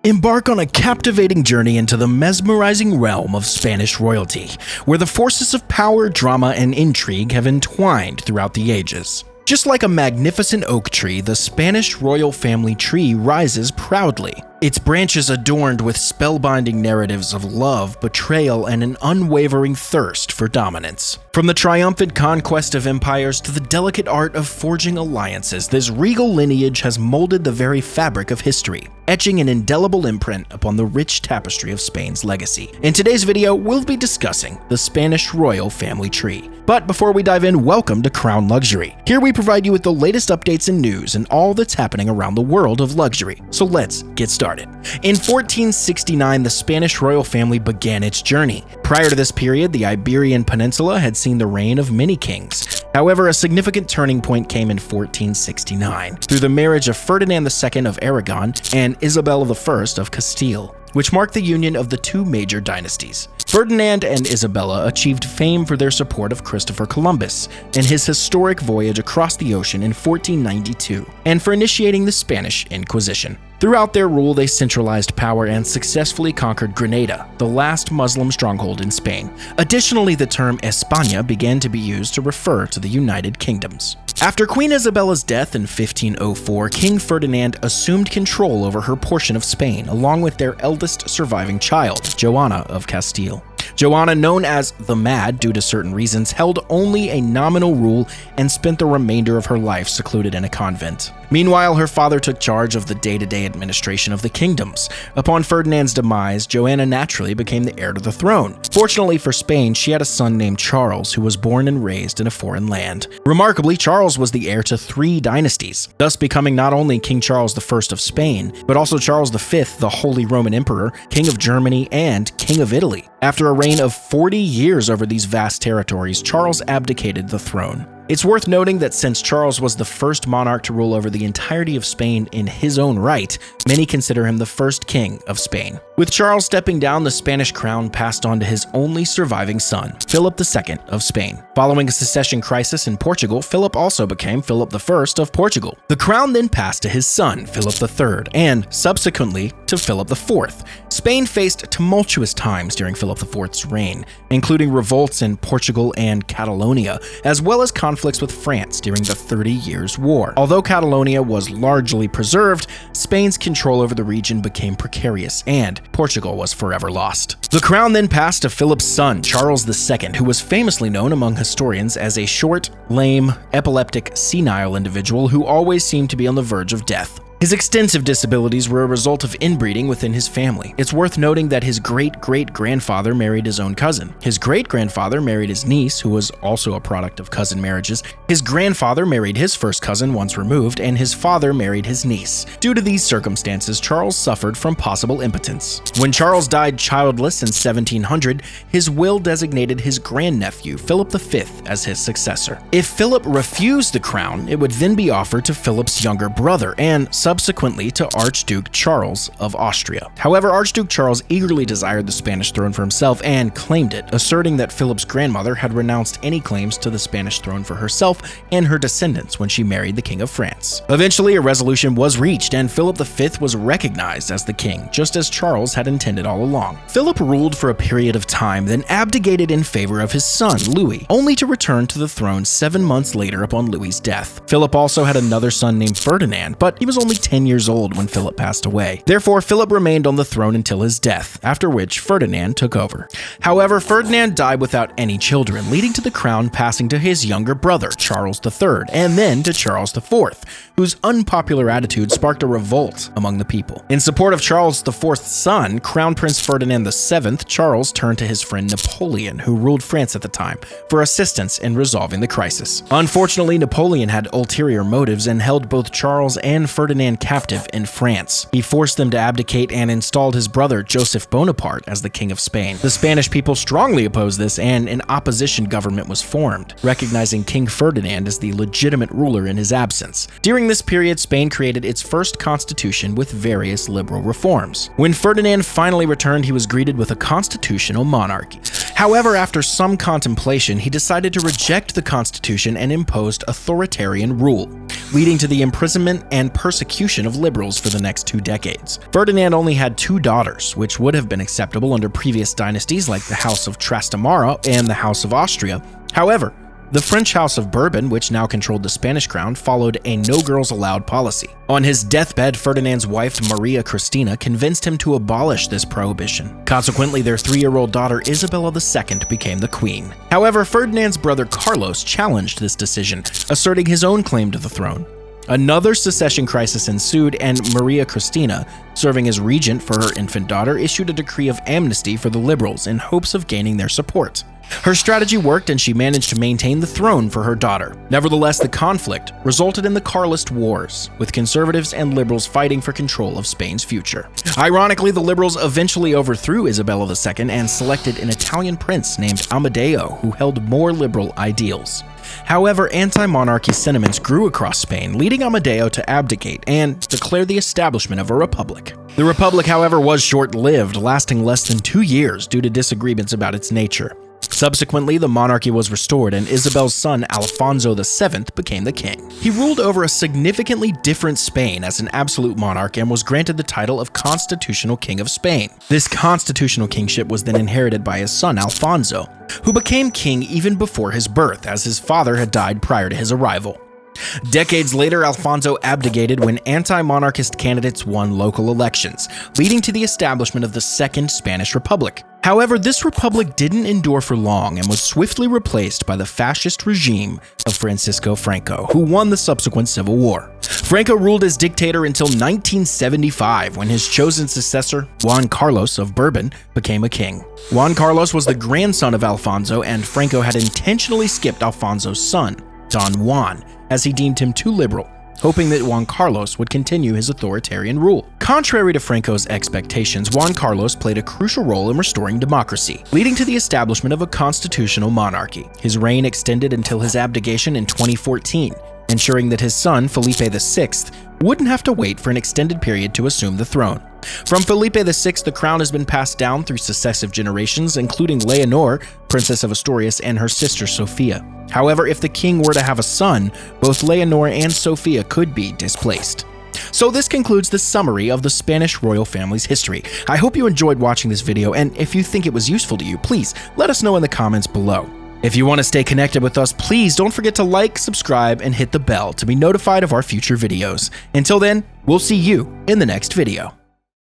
Embark on a captivating journey into the mesmerizing realm of Spanish royalty, where the forces of power, drama, and intrigue have entwined throughout the ages. Just like a magnificent oak tree, the Spanish royal family tree rises proudly, its branches adorned with spellbinding narratives of love, betrayal, and an unwavering thirst for dominance. From the triumphant conquest of empires to the delicate art of forging alliances, this regal lineage has molded the very fabric of history, etching an indelible imprint upon the rich tapestry of Spain's legacy. In today's video, we'll be discussing the Spanish royal family tree. But before we dive in, welcome to Crown Luxury. Here we provide you with the latest updates and news and all that's happening around the world of luxury. So let's get started. In 1469, the Spanish royal family began its journey. Prior to this period, the Iberian Peninsula had seen the reign of many kings. However, a significant turning point came in 1469 through the marriage of Ferdinand II of Aragon and Isabella I of Castile, which marked the union of the two major dynasties. Ferdinand and Isabella achieved fame for their support of Christopher Columbus and his historic voyage across the ocean in 1492, and for initiating the Spanish Inquisition. Throughout their rule, they centralized power and successfully conquered Grenada, the last Muslim stronghold in Spain. Additionally, the term España began to be used to refer to the United Kingdoms. After Queen Isabella's death in 1504, King Ferdinand assumed control over her portion of Spain, along with their eldest surviving child, Joanna of Castile. Joanna, known as the Mad due to certain reasons, held only a nominal rule and spent the remainder of her life secluded in a convent. Meanwhile, her father took charge of the day-to-day administration of the kingdoms. Upon Ferdinand's demise, Joanna naturally became the heir to the throne. Fortunately for Spain, she had a son named Charles who was born and raised in a foreign land. Remarkably, Charles was the heir to 3 dynasties, thus becoming not only King Charles I of Spain, but also Charles V, the Holy Roman Emperor, King of Germany, and King of Italy. After a reign of 40 years over these vast territories, Charles abdicated the throne. It's worth noting that since Charles was the first monarch to rule over the entirety of Spain in his own right, many consider him the first king of Spain. With Charles stepping down, the Spanish crown passed on to his only surviving son, Philip II of Spain. Following a succession crisis in Portugal, Philip also became Philip I of Portugal. The crown then passed to his son, Philip III, and subsequently to Philip IV. Spain faced tumultuous times during Philip IV's reign, including revolts in Portugal and Catalonia, as well as conflicts with France during the 30 Years' War. Although Catalonia was largely preserved, Spain's control over the region became precarious, and Portugal was forever lost. The crown then passed to Philip's son, Charles II, who was famously known among historians as a short, lame, epileptic, senile individual who always seemed to be on the verge of death. His extensive disabilities were a result of inbreeding within his family. It's worth noting that his great-great-grandfather married his own cousin. His great-grandfather married his niece, who was also a product of cousin marriages. His grandfather married his first cousin once removed, and his father married his niece. Due to these circumstances, Charles suffered from possible impotence. When Charles died childless in 1700, his will designated his grandnephew, Philip V, as his successor. If Philip refused the crown, it would then be offered to Philip's younger brother, and subsequently to Archduke Charles of Austria. However, Archduke Charles eagerly desired the Spanish throne for himself and claimed it, asserting that Philip's grandmother had renounced any claims to the Spanish throne for herself and her descendants when she married the King of France. Eventually, a resolution was reached, and Philip V was recognized as the king, just as Charles had intended all along. Philip ruled for a period of time, then abdicated in favor of his son, Louis, only to return to the throne 7 months later upon Louis's death. Philip also had another son named Ferdinand, but he was only 10 years old when Philip passed away. Therefore, Philip remained on the throne until his death, after which Ferdinand took over. However, Ferdinand died without any children, leading to the crown passing to his younger brother, Charles III, and then to Charles IV, whose unpopular attitude sparked a revolt among the people. In support of Charles IV's son, Crown Prince Ferdinand VII, Charles turned to his friend Napoleon, who ruled France at the time, for assistance in resolving the crisis. Unfortunately, Napoleon had ulterior motives and held both Charles and Ferdinand captive in France. He forced them to abdicate and installed his brother Joseph Bonaparte as the King of Spain. The Spanish people strongly opposed this, and an opposition government was formed, recognizing King Ferdinand as the legitimate ruler in his absence. During this period, Spain created its first constitution with various liberal reforms. When Ferdinand finally returned, he was greeted with a constitutional monarchy. However, after some contemplation, he decided to reject the constitution and imposed authoritarian rule, leading to the imprisonment and persecution of liberals for the next 2 decades. Ferdinand only had 2 daughters, which would have been acceptable under previous dynasties like the House of Trastamara and the House of Austria. However, the French House of Bourbon, which now controlled the Spanish crown, followed a no girls allowed policy. On his deathbed, Ferdinand's wife Maria Cristina convinced him to abolish this prohibition. Consequently, their 3-year-old daughter Isabella II became the queen. However, Ferdinand's brother Carlos challenged this decision, asserting his own claim to the throne. Another succession crisis ensued, and Maria Cristina, serving as regent for her infant daughter, issued a decree of amnesty for the liberals in hopes of gaining their support. Her strategy worked, and she managed to maintain the throne for her daughter. Nevertheless, the conflict resulted in the Carlist Wars, with conservatives and liberals fighting for control of Spain's future. Ironically, the liberals eventually overthrew Isabella II and selected an Italian prince named Amadeo, who held more liberal ideals. However, anti-monarchy sentiments grew across Spain, leading Amadeo to abdicate and declare the establishment of a republic. The republic, however, was short-lived, lasting less than 2 years due to disagreements about its nature. Subsequently, the monarchy was restored, and Isabel's son, Alfonso the Seventh, became the king. He ruled over a significantly different Spain as an absolute monarch and was granted the title of Constitutional King of Spain. This constitutional kingship was then inherited by his son, Alfonso, who became king even before his birth, as his father had died prior to his arrival. Decades later, Alfonso abdicated when anti-monarchist candidates won local elections, leading to the establishment of the Second Spanish Republic. However, this republic didn't endure for long and was swiftly replaced by the fascist regime of Francisco Franco, who won the subsequent civil war. Franco ruled as dictator until 1975, when his chosen successor, Juan Carlos of Bourbon, became a king. Juan Carlos was the grandson of Alfonso, and Franco had intentionally skipped Alfonso's son, Don Juan, as he deemed him too liberal, hoping that Juan Carlos would continue his authoritarian rule. Contrary to Franco's expectations, Juan Carlos played a crucial role in restoring democracy, leading to the establishment of a constitutional monarchy. His reign extended until his abdication in 2014, ensuring that his son, Felipe the Sixth, wouldn't have to wait for an extended period to assume the throne. From Felipe the Sixth, the crown has been passed down through successive generations, including Leonor, Princess of Asturias, and her sister Sofia. However, if the king were to have a son, both Leonor and Sofia could be displaced. So this concludes the summary of the Spanish royal family's history. I hope you enjoyed watching this video, and if you think it was useful to you, please let us know in the comments below. If you want to stay connected with us, please don't forget to like, subscribe, and hit the bell to be notified of our future videos. Until then, we'll see you in the next video.